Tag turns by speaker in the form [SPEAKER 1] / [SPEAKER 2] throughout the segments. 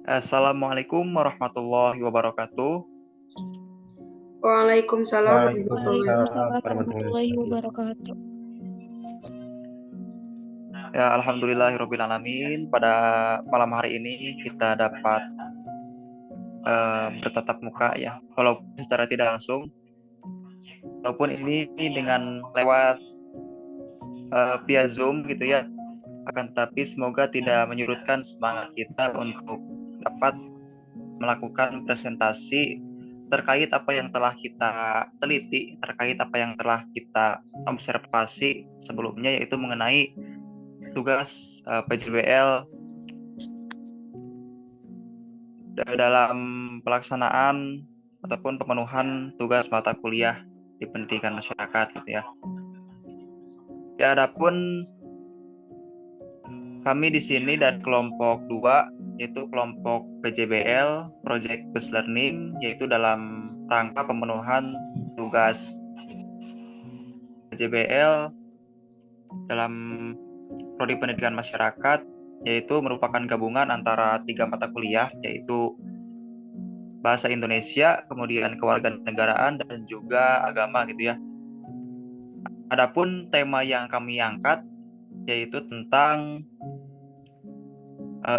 [SPEAKER 1] Assalamualaikum warahmatullahi wabarakatuh.
[SPEAKER 2] Waalaikumsalam warahmatullahi
[SPEAKER 3] Waalaikumsalam
[SPEAKER 2] wabarakatuh.
[SPEAKER 4] Waalaikumsalam
[SPEAKER 3] warahmatullahi
[SPEAKER 4] warahmatullahi
[SPEAKER 3] wabarakatuh.
[SPEAKER 4] wabarakatuh.
[SPEAKER 1] Ya, alhamdulillahirobbilalamin. Pada malam hari ini kita dapat bertatap muka ya, walaupun secara tidak langsung, walaupun ini dengan lewat via Zoom gitu ya. Akan tetapi semoga tidak menyurutkan semangat kita untuk dapat melakukan presentasi terkait apa yang telah kita teliti, terkait apa yang telah kita observasi sebelumnya, yaitu mengenai tugas PJBL dalam pelaksanaan ataupun pemenuhan tugas mata kuliah di pendidikan masyarakat gitu ya. Ya, adapun kami di sini dari kelompok 2, yaitu kelompok PJBL Project Based Learning, yaitu dalam rangka pemenuhan tugas PJBL dalam prodi pendidikan masyarakat, yaitu merupakan gabungan antara 3 mata kuliah, yaitu bahasa Indonesia, kemudian kewarganegaraan, dan juga agama gitu ya. Adapun tema yang kami angkat yaitu tentang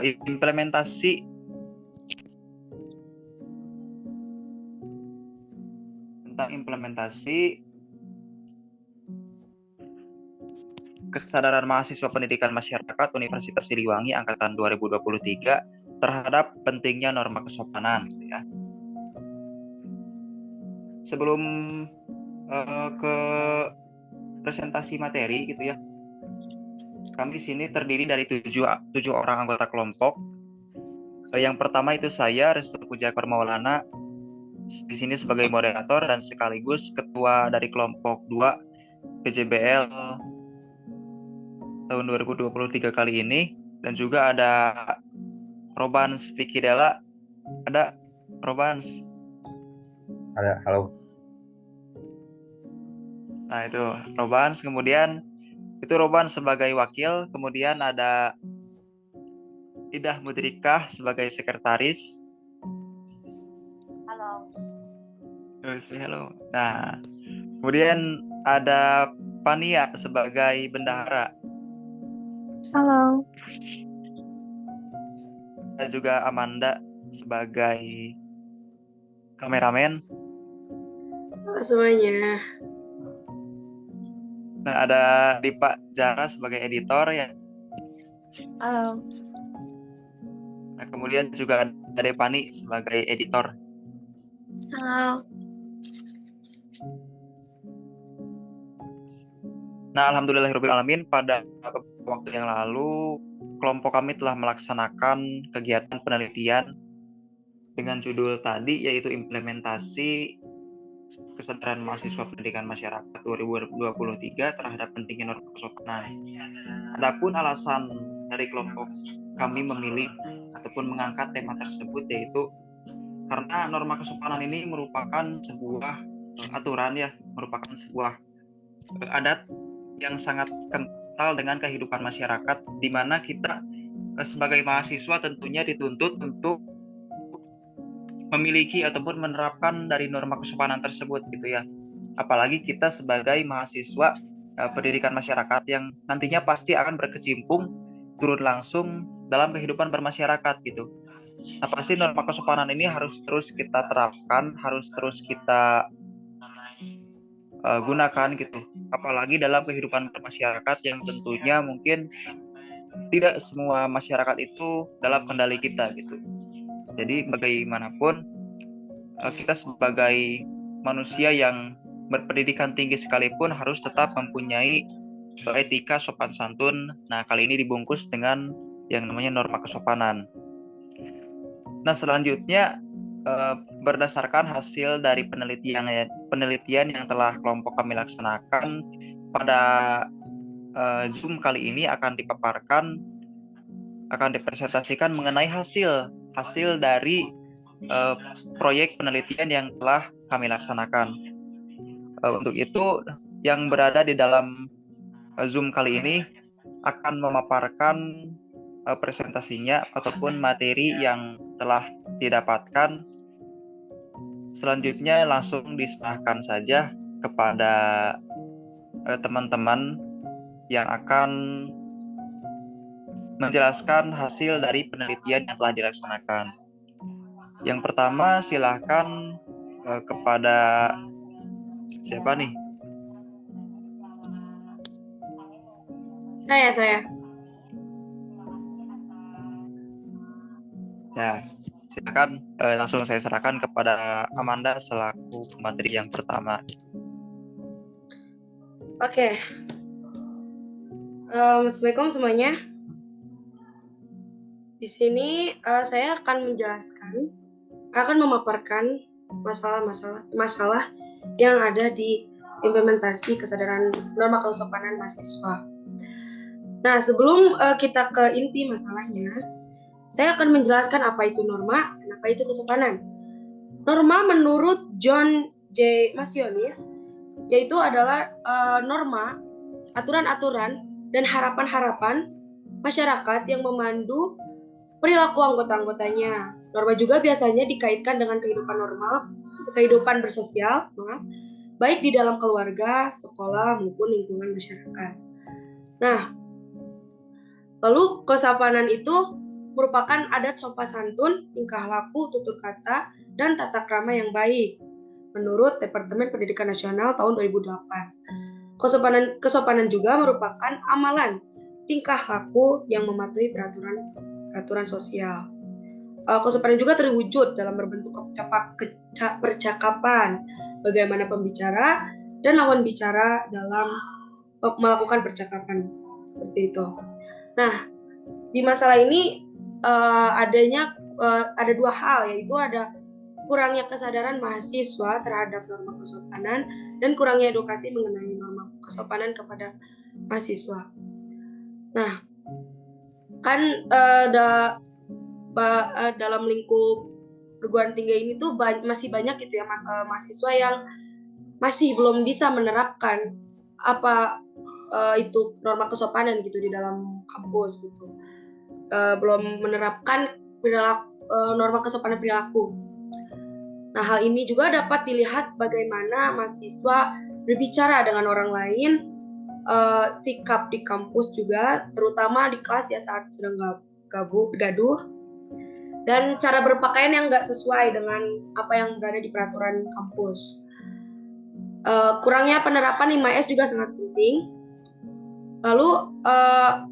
[SPEAKER 1] implementasi kesadaran mahasiswa pendidikan masyarakat Universitas Siliwangi angkatan 2023 terhadap pentingnya norma kesopanan gitu ya. Sebelum ke presentasi materi gitu ya, kami di sini terdiri dari tujuh orang anggota kelompok. Yang pertama itu saya, Restu Pujakur Maulana, di sini sebagai moderator dan sekaligus ketua dari kelompok 2 PJBL tahun 2023 kali ini. Dan juga ada Robans Fikidela. Ada Robans.
[SPEAKER 3] Ada, halo.
[SPEAKER 1] Nah itu Robans, kemudian itu Robans sebagai wakil, kemudian ada Idah Mudrikah sebagai sekretaris.
[SPEAKER 5] Halo.
[SPEAKER 1] Halo. Nah, kemudian ada Pania sebagai bendahara.
[SPEAKER 4] Halo.
[SPEAKER 1] Dan juga Amanda sebagai kameramen.
[SPEAKER 2] Halo semuanya.
[SPEAKER 1] Nah, ada Dipa Jara sebagai editor ya.
[SPEAKER 4] Halo.
[SPEAKER 1] Nah, kemudian juga ada Depani sebagai editor.
[SPEAKER 5] Halo.
[SPEAKER 1] Nah, alhamdulillahirobbilalamin, pada waktu yang lalu kelompok kami telah melaksanakan kegiatan penelitian dengan judul tadi, yaitu implementasi kesadaran mahasiswa pendidikan masyarakat 2023 terhadap pentingnya norma kesopanan. Adapun alasan dari kelompok kami memilih ataupun mengangkat tema tersebut, yaitu karena norma kesopanan ini merupakan sebuah aturan ya, merupakan sebuah adat yang sangat kental dengan kehidupan masyarakat, di mana kita sebagai mahasiswa tentunya dituntut untuk memiliki ataupun menerapkan dari norma kesopanan tersebut gitu ya. Apalagi kita sebagai mahasiswa pendidikan masyarakat yang nantinya pasti akan berkecimpung turun langsung dalam kehidupan bermasyarakat gitu. Nah, pasti norma kesopanan ini harus terus kita terapkan, harus terus kita gunakan gitu. Apalagi dalam kehidupan bermasyarakat yang tentunya mungkin tidak semua masyarakat itu dalam kendali kita gitu. Jadi bagaimanapun kita sebagai manusia yang berpendidikan tinggi sekalipun harus tetap mempunyai etika sopan santun. Nah, kali ini dibungkus dengan yang namanya norma kesopanan. Nah, selanjutnya berdasarkan hasil dari penelitian yang telah kelompok kami laksanakan pada Zoom kali ini akan dipresentasikan mengenai hasil dari proyek penelitian yang telah kami laksanakan. Untuk itu, yang berada di dalam Zoom kali ini akan memaparkan presentasinya ataupun materi yang telah didapatkan. Selanjutnya langsung diserahkan saja kepada teman-teman yang akan menjelaskan hasil dari penelitian yang telah dilaksanakan. Yang pertama silahkan kepada siapa nih?
[SPEAKER 2] Saya.
[SPEAKER 1] Ya, silakan langsung saya serahkan kepada Amanda selaku pemateri yang pertama.
[SPEAKER 2] Oke. Assalamualaikum semuanya. Di sini saya akan memaparkan masalah yang ada di implementasi kesadaran norma kesopanan mahasiswa. Nah, sebelum kita ke inti masalahnya, saya akan menjelaskan apa itu norma dan apa itu kesopanan. Norma menurut John J. Masionis yaitu adalah norma, aturan-aturan, dan harapan-harapan masyarakat yang memandu perilaku anggota-anggotanya. Norma juga biasanya dikaitkan dengan kehidupan bersosial, baik di dalam keluarga, sekolah, maupun lingkungan masyarakat. Nah, lalu kesopanan itu merupakan adat sopan santun, tingkah laku, tutur kata, dan tata krama yang baik menurut Departemen Pendidikan Nasional tahun 2008. Kesopanan juga merupakan amalan tingkah laku yang mematuhi peraturan sosial. Kesopanan juga terwujud dalam berbentuk percakapan, bagaimana pembicara dan lawan bicara dalam melakukan percakapan seperti itu. Nah, di masalah ini ada dua hal, yaitu ada kurangnya kesadaran mahasiswa terhadap norma kesopanan dan kurangnya edukasi mengenai norma kesopanan kepada mahasiswa. Nah, kan dalam lingkup perguruan tinggi ini tuh masih banyak gitu ya mahasiswa yang masih belum bisa menerapkan apa itu norma kesopanan gitu di dalam kampus gitu. Belum menerapkan norma kesopanan perilaku. Nah, hal ini juga dapat dilihat bagaimana mahasiswa berbicara dengan orang lain, sikap di kampus juga, terutama di kelas ya saat sedang gaduh, dan cara berpakaian yang nggak sesuai dengan apa yang berada di peraturan kampus. Kurangnya penerapan 5S juga sangat penting. Lalu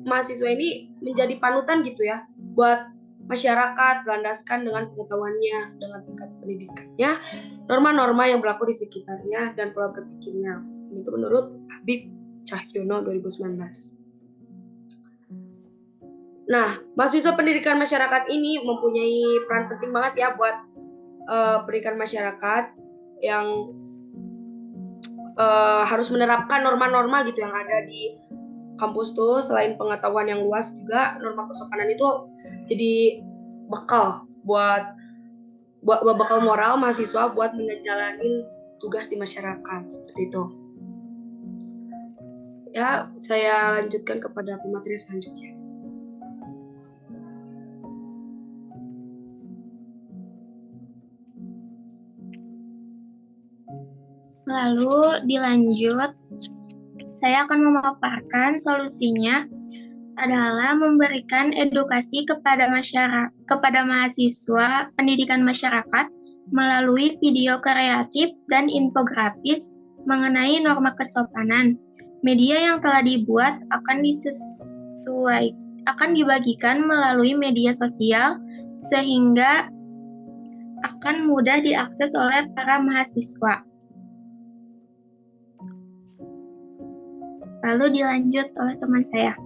[SPEAKER 2] mahasiswa ini menjadi panutan gitu ya buat masyarakat, berlandaskan dengan pengetahuannya, dengan tingkat pendidikannya, norma-norma yang berlaku di sekitarnya, dan pola berpikirnya. Itu menurut Habib Cahyono 2019. Nah, mahasiswa pendidikan masyarakat ini mempunyai peran penting banget ya buat pendidikan masyarakat yang harus menerapkan norma-norma gitu yang ada di kampus tuh. Selain pengetahuan yang luas juga norma kesopanan itu jadi bekal bekal moral mahasiswa buat menjalani tugas di masyarakat seperti itu. Ya, saya lanjutkan kepada pemateri selanjutnya.
[SPEAKER 5] Lalu dilanjut, saya akan memaparkan solusinya adalah memberikan edukasi kepada mahasiswa pendidikan masyarakat melalui video kreatif dan infografis mengenai norma kesopanan. Media yang telah dibuat akan dibagikan melalui media sosial sehingga akan mudah diakses oleh para mahasiswa. Lalu dilanjut oleh teman saya.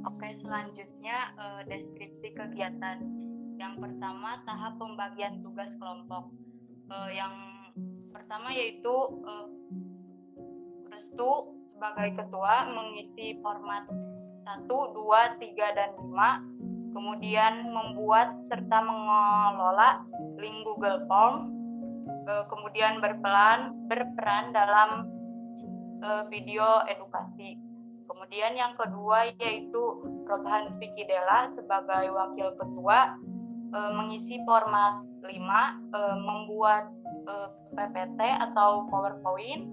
[SPEAKER 4] Oke, selanjutnya deskripsi kegiatan. Yang pertama, tahap pembagian tugas kelompok. Yang pertama yaitu Restu sebagai ketua mengisi format 1, 2, 3, dan 5. Kemudian membuat serta mengelola link Google Form. Kemudian berperan dalam video edukasi. Kemudian yang kedua yaitu Robhan Fikidela sebagai wakil ketua mengisi format 5, membuat PPT atau PowerPoint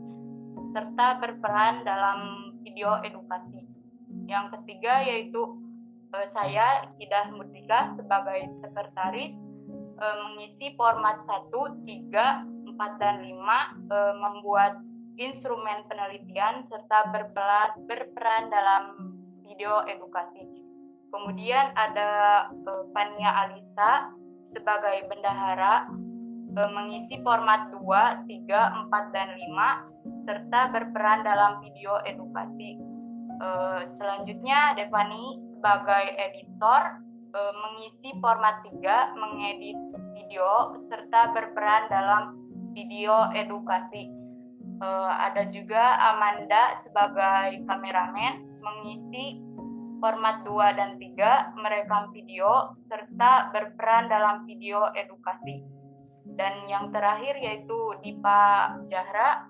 [SPEAKER 4] serta berperan dalam video edukasi. Yang ketiga yaitu saya Idah Murtika sebagai sekretaris mengisi format 1, 3, 4, dan 5, membuat instrumen penelitian serta berperan dalam video edukasi. Kemudian ada Fania Alisa sebagai bendahara mengisi format 2, 3, 4, dan 5 serta berperan dalam video edukasi. Selanjutnya Devani sebagai editor mengisi format 3, mengedit video serta berperan dalam video edukasi. Ada juga Amanda sebagai kameramen mengisi format 2 dan 3, merekam video serta berperan dalam video edukasi. Dan yang terakhir yaitu Dipa Jahra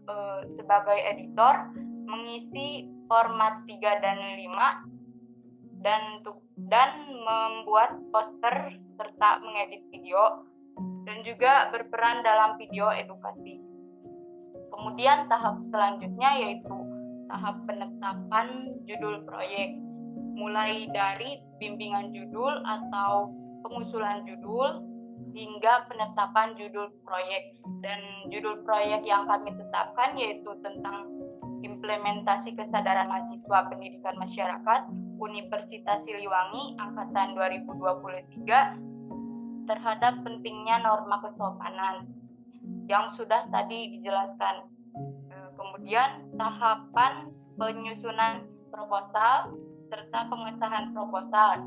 [SPEAKER 4] sebagai editor mengisi format 3 dan 5 dan membuat poster serta mengedit video dan juga berperan dalam video edukasi. Kemudian tahap selanjutnya yaitu tahap penetapan judul proyek, mulai dari bimbingan judul atau pengusulan judul hingga penetapan judul proyek. Dan judul proyek yang kami tetapkan yaitu tentang implementasi kesadaran mahasiswa pendidikan masyarakat Universitas Siliwangi angkatan 2023 terhadap pentingnya norma kesopanan yang sudah tadi dijelaskan. Kemudian tahapan penyusunan proposal serta pengesahan proposal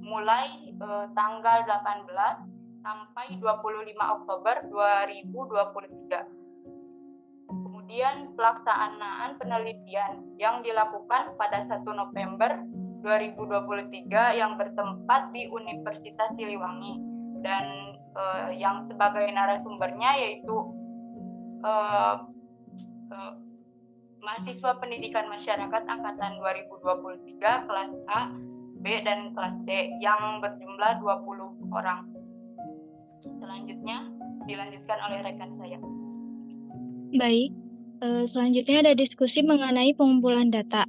[SPEAKER 4] mulai tanggal 18 sampai 25 Oktober 2023. Kemudian pelaksanaan penelitian yang dilakukan pada 1 November 2023 yang bertempat di Universitas Siliwangi dan yang sebagai narasumbernya yaitu mahasiswa pendidikan masyarakat angkatan 2023 kelas A, B, dan kelas D yang berjumlah 20 orang. Selanjutnya dilanjutkan oleh rekan saya.
[SPEAKER 6] Baik, selanjutnya ada diskusi mengenai pengumpulan data.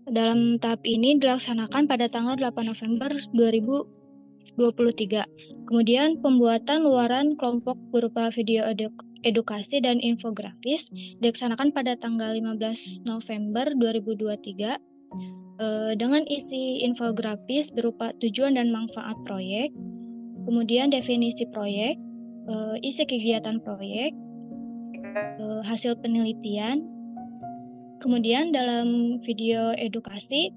[SPEAKER 6] Dalam tahap ini dilaksanakan pada tanggal 8 November 2023. Kemudian pembuatan luaran kelompok berupa video edukasi dan infografis dilaksanakan pada tanggal 15 November 2023 dengan isi infografis berupa tujuan dan manfaat proyek, kemudian definisi proyek, isi kegiatan proyek, hasil penelitian. Kemudian dalam video edukasi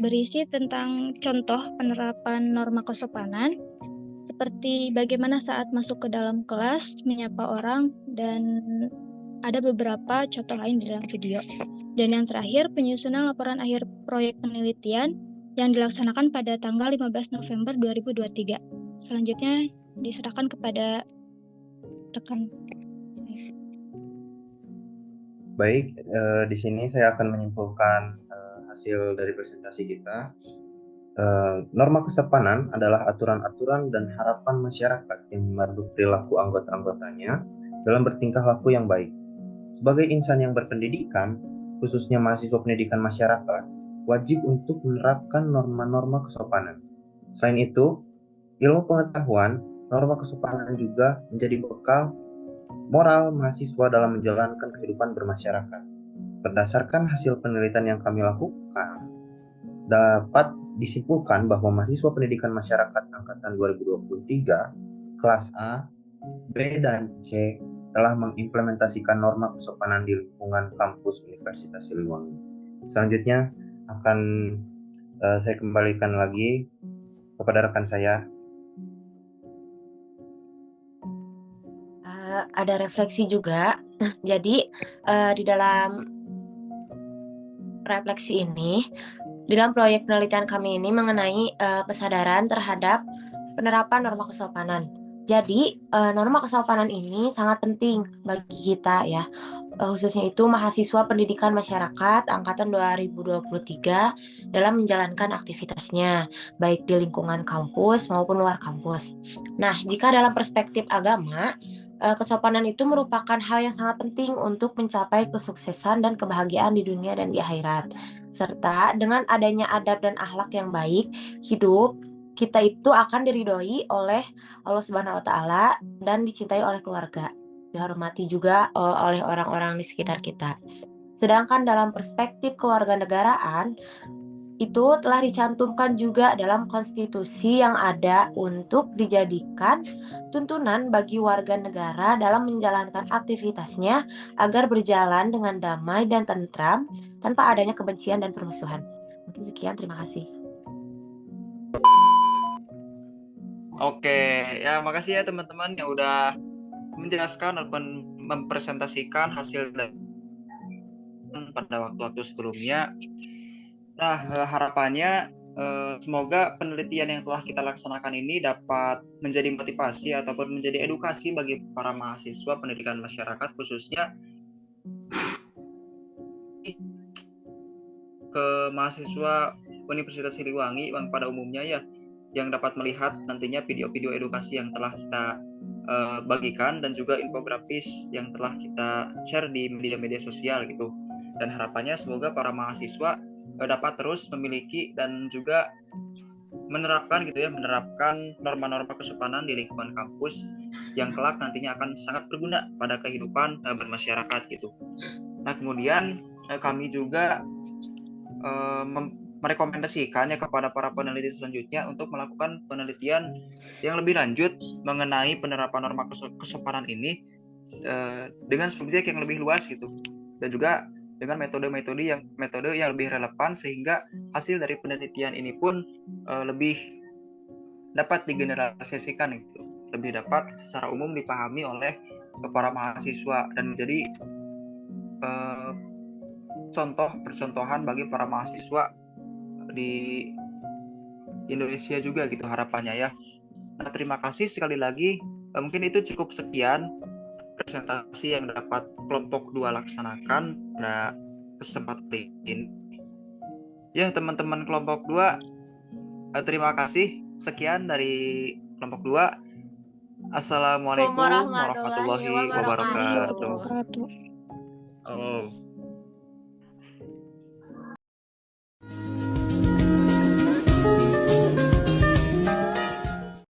[SPEAKER 6] berisi tentang contoh penerapan norma kesopanan seperti bagaimana saat masuk ke dalam kelas menyapa orang, dan ada beberapa contoh lain di dalam video. Dan yang terakhir penyusunan laporan akhir proyek penelitian yang dilaksanakan pada tanggal 15 November 2023. Selanjutnya diserahkan kepada rekan.
[SPEAKER 3] Baik, di sini saya akan menyimpulkan hasil dari presentasi kita. Norma kesopanan adalah aturan-aturan dan harapan masyarakat yang memandu perilaku anggota-anggotanya dalam bertingkah laku yang baik. Sebagai insan yang berpendidikan, khususnya mahasiswa pendidikan masyarakat, wajib untuk menerapkan norma-norma kesopanan. Selain itu, ilmu pengetahuan, norma kesopanan juga menjadi bekal moral mahasiswa dalam menjalankan kehidupan bermasyarakat. Berdasarkan hasil penelitian yang kami lakukan, dapat disimpulkan bahwa mahasiswa pendidikan masyarakat angkatan 2023 kelas A, B, dan C telah mengimplementasikan norma kesopanan di lingkungan kampus Universitas Siliwangi. Selanjutnya akan saya kembalikan lagi kepada rekan saya.
[SPEAKER 7] Ada refleksi juga. Jadi di dalam refleksi ini Dalam proyek penelitian kami ini mengenai kesadaran terhadap penerapan norma kesopanan. Jadi, norma kesopanan ini sangat penting bagi kita ya, khususnya itu mahasiswa pendidikan masyarakat angkatan 2023 dalam menjalankan aktivitasnya, baik di lingkungan kampus maupun luar kampus. Nah, jika dalam perspektif agama, kesopanan itu merupakan hal yang sangat penting untuk mencapai kesuksesan dan kebahagiaan di dunia dan di akhirat. Serta dengan adanya adab dan akhlak yang baik, hidup kita itu akan diridhoi oleh Allah Subhanahu wa taala dan dicintai oleh keluarga, dihormati juga oleh orang-orang di sekitar kita. Sedangkan dalam perspektif kewarganegaraan, itu telah dicantumkan juga dalam konstitusi yang ada untuk dijadikan tuntunan bagi warga negara dalam menjalankan aktivitasnya agar berjalan dengan damai dan tentram tanpa adanya kebencian dan permusuhan. Mungkin sekian, terima kasih.
[SPEAKER 1] Oke, ya makasih ya teman-teman yang udah menjelaskan ataupun mempresentasikan hasil pada waktu-waktu sebelumnya. Nah, harapannya semoga penelitian yang telah kita laksanakan ini dapat menjadi motivasi ataupun menjadi edukasi bagi para mahasiswa pendidikan masyarakat, khususnya ke mahasiswa Universitas Siliwangi yang pada umumnya ya, yang dapat melihat nantinya video-video edukasi yang telah kita bagikan dan juga infografis yang telah kita share di media-media sosial gitu. Dan harapannya semoga para mahasiswa dapat terus memiliki dan juga menerapkan norma-norma kesopanan di lingkungan kampus yang kelak nantinya akan sangat berguna pada kehidupan bermasyarakat gitu. Nah, kemudian kami juga merekomendasikan ya kepada para peneliti selanjutnya untuk melakukan penelitian yang lebih lanjut mengenai penerapan norma kesopanan ini dengan subjek yang lebih luas gitu, dan juga dengan metode yang lebih relevan, sehingga hasil dari penelitian ini pun lebih dapat digeneralisasikan gitu, lebih dapat secara umum dipahami oleh para mahasiswa dan menjadi percontohan bagi para mahasiswa di Indonesia juga gitu harapannya ya. Nah, terima kasih sekali lagi. Mungkin itu cukup sekian presentasi yang dapat kelompok 2 laksanakan pada kesempatan ini. Ya, teman-teman kelompok 2, terima kasih. Sekian dari kelompok 2. Assalamualaikum warahmatullahi wabarakatuh.
[SPEAKER 6] Wabarakatuh.
[SPEAKER 1] Oh.